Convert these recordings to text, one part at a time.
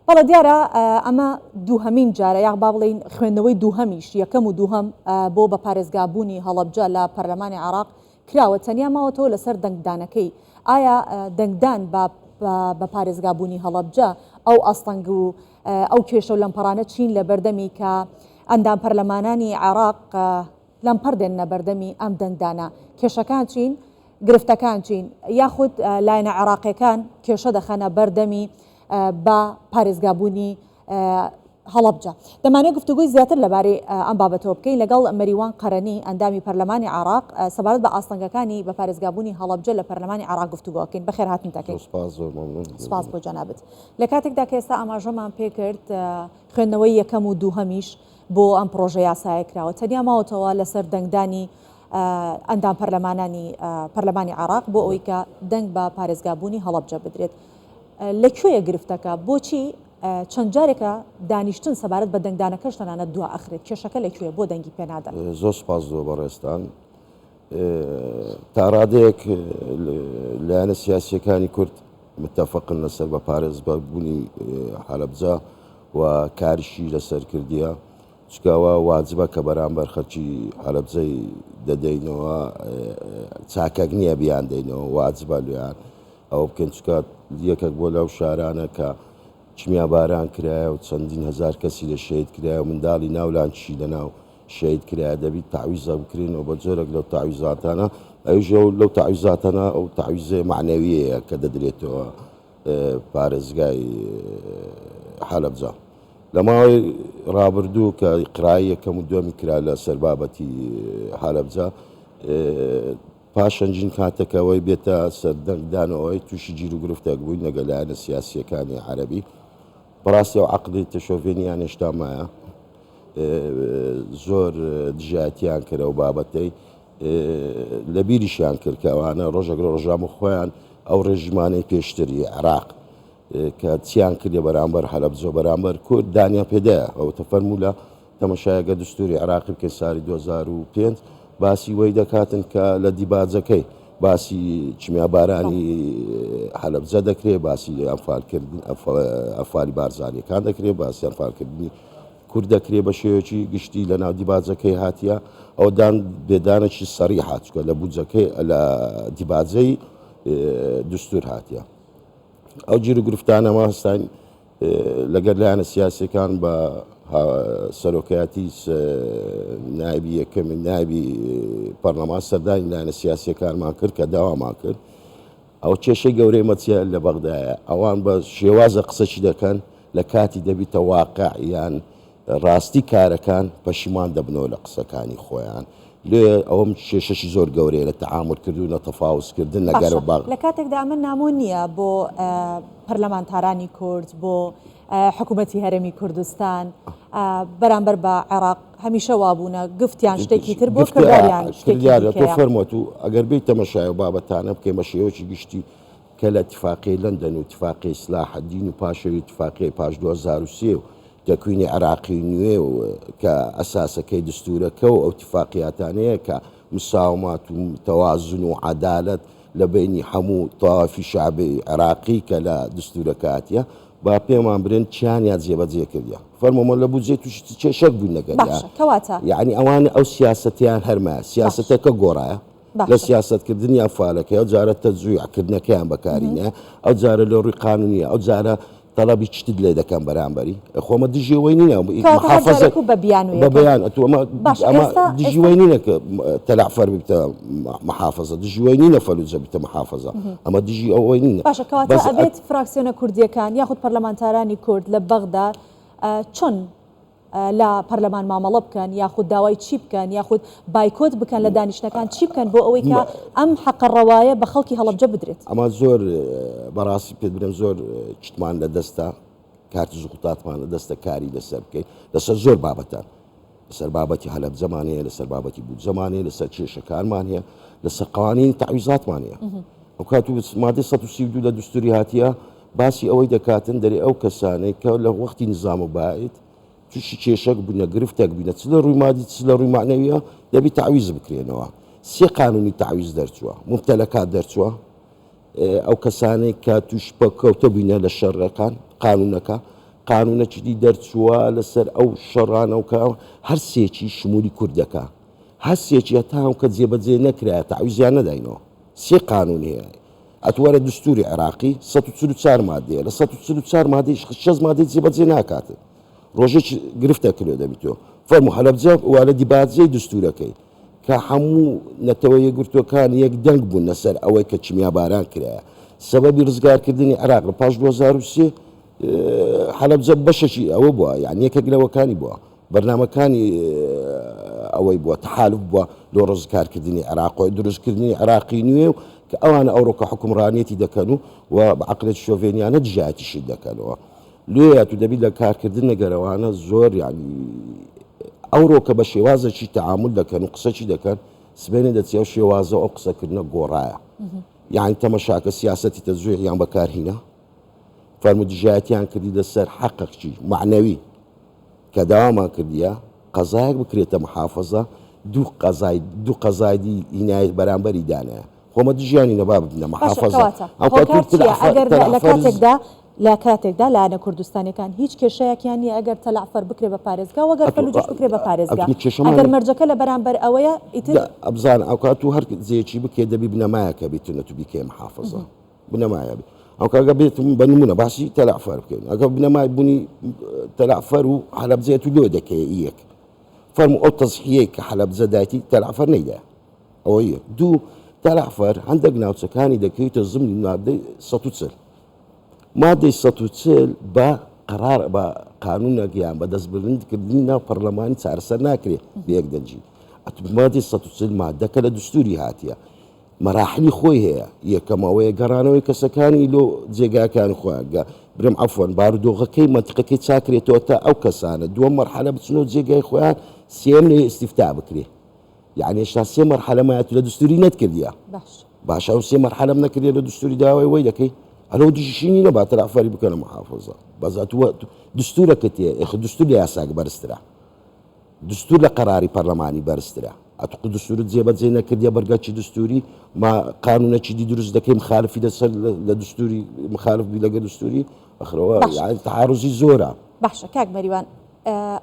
بەڵە دیارە ئەمە دووهەمین جارە یا با بڵین خوێندنەوەی دووهەمیش یەکەم و دووهەم بۆ بە پارێزگابوونی هەڵەبجە لە پەرلەمانی عێراق کراوە تەنیا ماوەتەوە لەسەر دەنگدانەکەی ئایا دەنگدان بە پارێزگابوونی هەڵەبجە ئەو ئەستەنگ و ئەو کێشە و لەمپەڕانە چین لە بەردەمی کە ئەندام پەرلەمانانی عێراق لەمپەر دێنە بەردەمی ئەم دەنگدانە کێشەکان چین گرفتەکان چین یاخود لایەنە عێراقیەکان کێشە دەخەنە بەردەمی بە پارێزگابوونی هەڵەبجە دەمانێت گفتوگوی زیاتر لەبارەی ئەم بابەتەوە بکەین لەگەڵ مەریوان قەرەنی ئەندامی پەرلەمانی عێراق سەبارەت بە ئاستەنگەکانی بە پارێزگابوونی هەڵەبجە لە پەرلەمانی عێراق گفتوگۆکەین بەخێر هاتن تاکەین سپاس بۆ جەنابەت لە کاتێکدا کە ئێستا ئاماژەمان پێ کرد خوێندنەوەی یەکەم و دووهەمیش بۆ ئەم پرۆژە یاسایە کراوە تەنیا ماوەتەوە لەسەر دەنگدانی ئەندام پەرلەمانی عێراق بۆ ئەوەی کە دەنگ بە پارێزگابوونی هەڵەبجە بدرێت لەکوێیە گرفتەکە بۆچی چەند جارێکە دانیشتن سەبارەت بە دەنگدانەکەش تەنانەت دوا ئەخرێت کێشەکە لەکوێ بۆ دەنگی پێنادەن زۆر سپاس زۆر بەڕێستان تا ڕادەیەک لایەنە سیاسیەکانی کورد متتەفقن لەسەر بە پارێزگابوونی هەڵەبجە و کاریشی لەسەر کردیە چکاوە واجبە کە بەرامبەر خەڵکی هەڵەبجەی دەدەینەوە چاکەک نییە بیان دەینەوە واجبە لێیان ئەوە بکەن چکات یەکێک بۆ لەو شارانە کە چمیا باران کرایە و چەندین هزار کەسی لە شەید کرایە و منداڵی ناولانچی لەناو شەید کرایە دەبیت تعویزە بکرێنەوە بە جۆرێک لەو تعویزاتانە ئەوژە لەو تعویزاتانە ئەو تعویزە معنەویەیە کە دەدرێتەوە پارێزگای هەڵەبجە لە ماوەی ڕابردوو کە قرایی یەکەم و دووەمی کرا لە سەر بابەتی هەڵەبجە پاشەنجین کاتەکەەوەی بێتە سەردەنگدانەوەی تووشی گیر و گرفتێک بووین لەگەڵ لایەنە سیاسیەکانی عەرەبی بەڕاستی و عەقدی تەشۆڤینیان هێشتا مایە زۆر دژایەتیان کرد و بابەتەی لە بیریشیان کرد کە ئەوانە ڕۆژێک لە ڕۆژام خۆیان ئەو ڕێژمانەی پێشتری عێراق کە چیان کردێ بەرامبەر هەڵەبجە بەرامبەر کورد دانیا پێدایە ئەو تەفەرموو لە تەماشایەگە دستوری عێراقی بکەین ساڵی 2005 باسی وەی دەکاتن کە لە دیباجەکەی باسی چمیابارانی هەڵەبجە دەکرێت باسی ئەنفالکردن ئەفالی بارزانیەکان دەکرێت باسی ئەنفالکردنی کورد دەکرێت بە شێوەیەکی گشتی لە ناو دیباجەکەی هاتیە ئەو بێدانێکی سەری هاتووە لە بودجەکەی لە دیباجەی دستور هاتیە ئەو گیر و گرفتانە ماستان لەگەر لایەنە سیاسیەکان بە سەرۆکایەتی نایبی یەکەمی نایبی پەرلەمان سەردانی لایەنە سیاسیەکانمان کرد کە داوامان کرد ئەو کێشەی گەورەی مەچیە لە بەغدایە ئەوان بە شێوازە قسەچی دەکەن لە کاتی دەبیتە واقع یان ڕاستی کارەکان پەشیمان دەبنەوە لە قسەکانی خۆیان لێ ئەوم کێشەشی زۆر گەورەیە لە تەعاملکردن و تەفاوزکردن لەگەر باغ لە کاتێکدا ئەمە نامۆ نییە بۆ پەرلەمانتارانی کورد بۆ حکوومەتی هەرێمی کوردستان بەرامبەر بە عێراق هەمیشە وابوونە گفتیان شتێکی تر بۆ کرداریان تۆ فەرمۆت و ئەگەر بیت تەمەشای و بابەتانە بکەین بە شێوەیەکی گشتی کە لە اتفاقی لەندەن و اتفاقی ئیسلاح الدین و پاشەوی اتفاقی پاش 2023 و دەکوینی عێراقی نوێ و کە ئەساسەکەی دستورەکە و ئەو اتفاقیاتانەیە کە مساومات و تەوازن و عەدالەت لە بینی هەموو تەوافی شعبی عێراقی کە لە دستورەکاتیە با پێمان برن چیانیان جێبەجێ کردیا فەرمۆمە لە بودجێ تووشی کێشەک بوون نەگەنکەواتە یعنی ئەوانە ئەو سیاسەتیان هەرمە سیاسەتەکە گۆڕایە لە سیاستکردنی ئەفالەکەی ئەو جارە تەجویعکردنەکەیان بەکارینە ئەو جارە لە ڕووی قانونیە ئەو جارە تەڵەبی چتت لێ دەکەم بەرامبەری خۆمە دژێوەی نینە بە بەیان ئەمە دژیوەی نینە کە تەلعفەر بتە محافظە دژیوەی نینە فەلوجە بتە محافظە ئەمە دژی ئەوەی نینە باشەکەواتە ئەبێت فراکسیۆنە کوردیەکان یاخود پەرلەمانتارانی کورد لە بەغدا چۆن لە پەرلەمان مامەڵە بکەن یاخود داوای چی بکەن یاخود بایکۆت بکەن لە دانیشتەکان چی بکەن بۆ ئەوەی کە ئەم حەقەڕەوایە بە خەڵکی هەڵەبجە بدرێت ئەمە زۆر بەڕاستی پێت برم زۆر شتمان لە دەستە کارتی زوقتاتمان لە دەستە کاری لەسەر بکەین لەسەر زۆر بابەتان لەسەر بابەتی هەڵەبجەمان هەیە لەسەر بابەتی بودجەمان هەیە لەسەر کێشەکانمان هەیە لەسەر قوانینی تعویزاتمان هەیە ئەو کات و مادەی 132 لە دستوری هاتیە باسی ئەوەی دەکاتن دەرێ ئەو کەسانەی کە لە وەختی نظام و باید تووشی کێشەک بوونە گرفتێک بینە چ لە ڕووی مادی چ لە ڕووی معنەویە دەبی تعویز بکرێنەوە سێ قانونی تعویز دەرچووە مبتەلەکات دەرچووە ئەو کەسانەی کە توش بەکەوتە بووینە لە شەڕەکان قانونەکە قانونەکی دەرچووە لەسەر ئەو شەڕانە و کە هەر سێکی شمولی کوردەکە هەر سێکی هەتاو کە جێبەجێ نەکرایە تەعویزیان نەداینەوە سێ قانون هەیە ئەتوارە دستوری عێراقی 144 مادەیە لە 144 مادەی 6 مادەی جێبەجێ ناکاتن ڕۆژێکی گرفتە کرێ دەبیتەوە فەرمو هەلەبجە وا لە دیباجەی دستورەکەی کە هەموو نەتەوە یەکگرتوەکان یەک دەنگ بوون لەسەر ئەوەی کە چمیا باران کرایە سەبەبی ڕزگارکردنی عێراق لە پاش 2023 حەلەبجە بەشەشی ئەوە بووە یعنی یەکێک لەوەکانی بووە بەرنامەکانی ئەوەی بووە تحالف بووە لۆ ڕزگارکردنی عێراق و دروستکردنی عێراقی نوێ و کە ئەوانە ئەوڕۆکە حکومڕانێتی دەکەن و بە عەقلێت شۆڤێنیانە دژایەتیشی دەکەنەوە لێ تو دەبی لە کارکردن نەگەرەوانە زۆر یعنی ئەوڕۆکە بە شێوازەکی تەعامل دەکەن و قسەچی دەکەن سبێنێ دەچێ و شێوازە ئەو قسەکردنە گۆڕایە یعنی تەمەشاکە سیاسەتی تەزوێ یان بەکارهینە فەرمو دژایەتیان کردی لەسەر حەقێکی معنەوی کە داوامان کردیە قەزایەک بکرێتە محافەزە دوو قەزای ئینایەت بەرامبەری دانایە خۆمە دژیانی نەبا ببنە محافەزە ئەگەر لە کاتێکدا لا کاتێکدا لاانە کوردستانەکان هیچ کێشەیەکیان نیە ئەگەر تەلعفەر بکرێ بە پارێزگا وەگەر فەلوجەش بکرێ بە پارێزگا ئەگەر مەرجەکە لە بەرامبەر ئەوەیە ئیتر ئەبزان ئەوکات و هەر جێکی بکێ دەبی بنەمایەکە بیتونە تو بیکێ محافەزە بنەمایە ئەو کاگە بێتم بە نمونە باسی تەلعفەر بکەین ئەگە بنەمای بوونی تەلعفەر و حەلەبجەیەت و لۆ دەکەی یەک فەرمو ئەو تەزحیەیە کە حەلەبجە دایەتی تەلعفەر نەیدا ئەوە یەک دوو تەلعفەر هەندێک ناوچەکانی دەکەویتە زمانی مادەی 140 مادەی 140 بە قرار بە قانونەکیان بە دەستبردنکردنی ناو پەرلەمانی چارەسەر ناکرێت بەیەک دەنجی مادەی 140 مادەکە لە دستوری هاتیە مەراحلی خۆی هەیە یەکەمەوەی گەڕانەوەی کەسەکانی لۆ جێگاکانی خۆیان برم عەفوەن بارودۆخەکەی مەنتیقەکەی چاکرێتەوە تا ئەو کەسانە دووەم مەرحەلە بچنەوە جێگای خۆیان سێم لێ ئیستیفتا بکرێ یعنی هێشتا سێ مەرحەلەمایەت لە دستوری نەتکردیە باش ئەو سێ مەرحەلەم نەکردێت لە دستوری داوای وەی دەکەی ئەلەو دژیشینی نەبات تەلعفەری بکەنە محافەزە بەزات دستورەکە تێ دستور لە یاساک بەرزترە دستور لە قەراری پەرلەمانی بەرزترە ئەتوق دستورت جێبەجێ نەکردیە بەرگەچی دستوری ما قانونەکی دی دروست دەکەی مخالفی لەسەر لە دستوری مخالف بی لەگە دستوری ئەخرەوە یعنی تەعارضی زۆرە باشە کاک مەریوان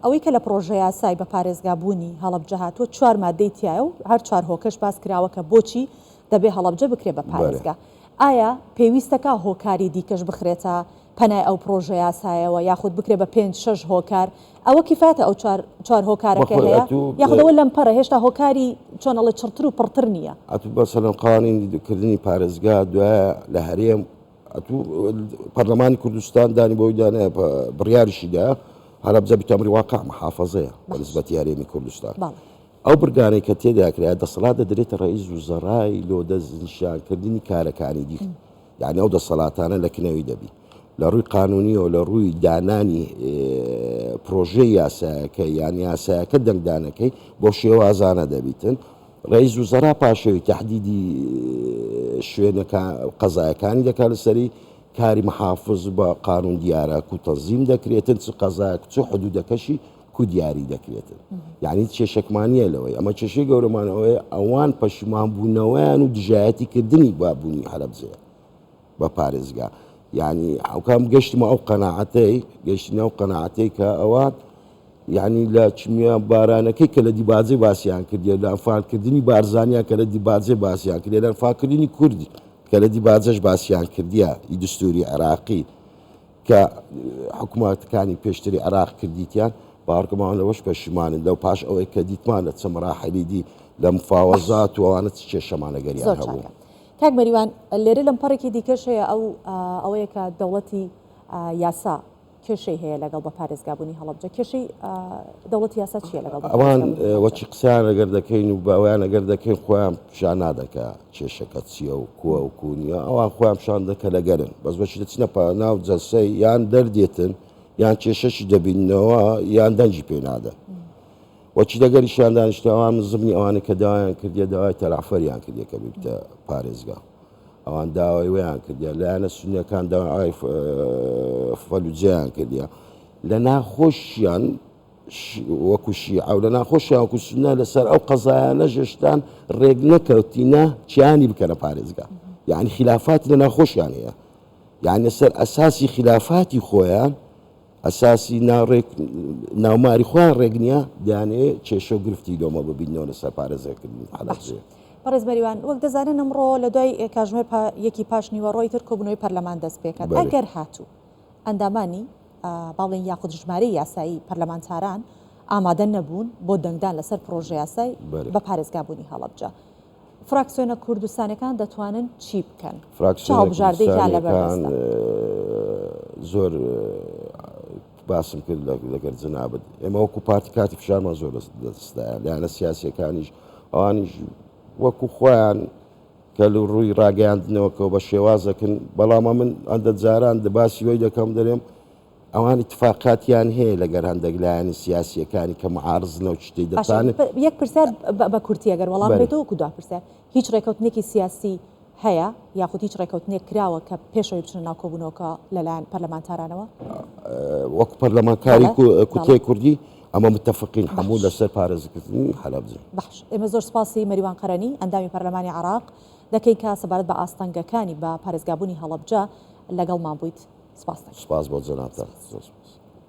ئەوەی کە لە پرۆژە یاسای بە پارێزگابوونی هەڵەبجە هاتووە 4 مادەی تایە و هەر 4 هۆکەش باس کراوە کە بۆچی دەبێ هەڵەبجە بکرێ بە پارێزگا ئایا پێویستەکە هۆکاری دیکەش بخرێتە پەنای ئەو پرۆژە یاسایەوە یاخود بکرێ بە 5-6 هۆکار ئەوە کیفاتە ئەو 4 هۆکارەکە هەیە یاخودەوە لەم پەڕە هێشتا هۆکاری چۆنەڵە چڕتر و پڕتر نییە ئەتو بەسەرم قوانینکردنی پارێزگا دوایە لە هەرێم پەرلەمانی کوردستان دانی بۆی دانە بڕیاریشیدا هەڵەبجە بیتەمری واقع محافەزەیە بە نسبەتی هەرێمی کوردستان ئەو برگانەی کە تێداکرا دەسەڵات دەدرێتە ڕئیس وزەڕای لۆ دەستنیشانکردنی کارەکانی دی یعنی ئەو دەسەڵاتانە لە کنەوەی دەبی لە ڕووی قانونی و لە ڕووی دانانی پرۆژەی یاسایەکە یان یاسایەکە دەنگدانەکەی بۆ شێوازانە دەبیتن ڕئیس وزەرا پاشەوەی تەحدیدی شوێنەکە قەزایەکانی دەکات لەسەری کاری محافظ بە قانون دیارە و تەنزیم دەکرێتن چ قەزایەک چ حدودەکەشی کو دیاری دەکرێتن یعنی کێشەکمانیە لەوەی ئەمە کێشەی گەورەمانەوەی ئەوان پەشیمان بوونەوەیان و دژایەتی کردنی بابوونی هەلەبجەیە بە پارێزگا یعنی ئەوکام گەشتمە ئەو قەناعەتەی گەشتنە ئەو قەناعەتەی کە ئەوان یعنی لە چمیا بارانەکەی کە لە دیباجێ باسییان کردی لە ئەنفالکردنی بارزانیا کە لە دیباجێ باسییان کردی لە ئەنفالکردنی کوردی کە لە دیباجەش باسییان کردیە ئی دستوری عێراقی کە حکوومەتەکانی پێشتری عێراق کردیتیان باڕکەمان لەوەش پەشیمانن لەو پاش ئەوەی کە دیتمان لە چە مەراحیلی دی لە مفاوەزات و ئەوانە چ کێشەمانە گەریان هەبوو کاک مەریوان لێرە لەم پەڕێکی دیکەش هەیە ئەوەیە کە دەوڵەتی یاسا کێشەی هەیە لەگەڵ بە پارێزگابوونی هەڵەبجە کێشەی دەوڵەتی یاسا چیە لەگەڵ ئەوان وەچی قسەیان ئەگەر دەکەین و باویان ئەگەر دەکەین خۆیان پیشان نادەکە کێشەکە چییە و کووە و کوونیە ئەوان خۆیان پیشان دەکە لەگەرن بەس بەچی دەچنە ناو جەلسەی یان دەردێتن یان کێشەشی دەبینەوە یان دەنجی پێ نادە وەچی دەگەریشیان دانیشتەوان زمانی ئەوانە کە داوایان کردیە داوای تەلعفەریان کردیە کە ببتە پارێزگا ئەوان داوای ویان کردیە لایەنە سونیەکان داوای فەلوجەیان کردیە لە ناخۆشیان وەکو شیعە و لە ناخۆشیان وەکو سونە لەسەر ئەو قەزایانە ژێشتان ڕێک نەکەوتینە چیانی بکەنە پارێزگا یعنی خلافاتی لە ناخۆشیان هەیە یعنی لەسەر ئەساسی خلافاتی خۆیان ئەساسی ناوماری خۆیان ڕێگنیا دەیانێت کێشە و گرفتی دۆمە ببینەوە لەسەر پارێزەکردنی حەلەبجە. بەڕێزمەریوان وەک دەزانن ئەمڕۆ لە دوای کاتژمێر یەکی پاش نیوەڕۆی تر کۆبوونەوەی پەرلەمان دەست پێکات. ئەگەر هاتوو ئەندامانی باڵێن یاخود ژمارەی یاسایی پەرلەمانتاران ئامادە نەبوون بۆ دەنگدان لەسەر پرۆژە یاسای بە پارێزگابوونی هەڵەبجە، فراکسیۆنە کوردستانەکان دەتوانن چی بکەن؟ چاوبژاردەیان لەبەردەستە. زۆر باسم کرد لەگەر جەنابەت ئێمە وەکو پارتی کاتی فشارمان زۆر دەستایە لایەنە سیاسیەکانیش ئەوانیش وەکو خۆیان کە لە ڕووی ڕاگەیاندنەوەکەەوە بە شێوازەکەن، بەڵامە من ئەندە جاران دەباسی وەی دەکەم دەرێم ئەوان اتفاقاتیان هەیە لەگەر هەندێک لایەنی سیاسیەکانی کە معارزنەوە شتەی دەتوانێت. یەک پرسیار بە کورتی ئەگەر وەڵام بێتەوە وەکو دوا پرسیار، هیچ ڕێکەوتنێکی سیاسی هەیە یاخود هیچ ڕێکەوتنێک کراوە کە پێشەوەی بچنە ناو کۆبوونەوەکە لەلایەن پەرلەمانتارانەوە؟ وەکو پەرلەمانکاری کوتەی کوردی ئەمە متفقین هەموو لەسەر پارێزکردنی حەلەبجە. باش، ئێمە زۆر سپاسی مەریوان قەرەنی ئەندامی پەرلەمانی عێراق دەکەین کە سەبارەت بە ئاستەنگەکانی بە پارێزگابوونی هەڵەبجە لەگەڵمان بوویت. سپاس بۆ جەنابتان.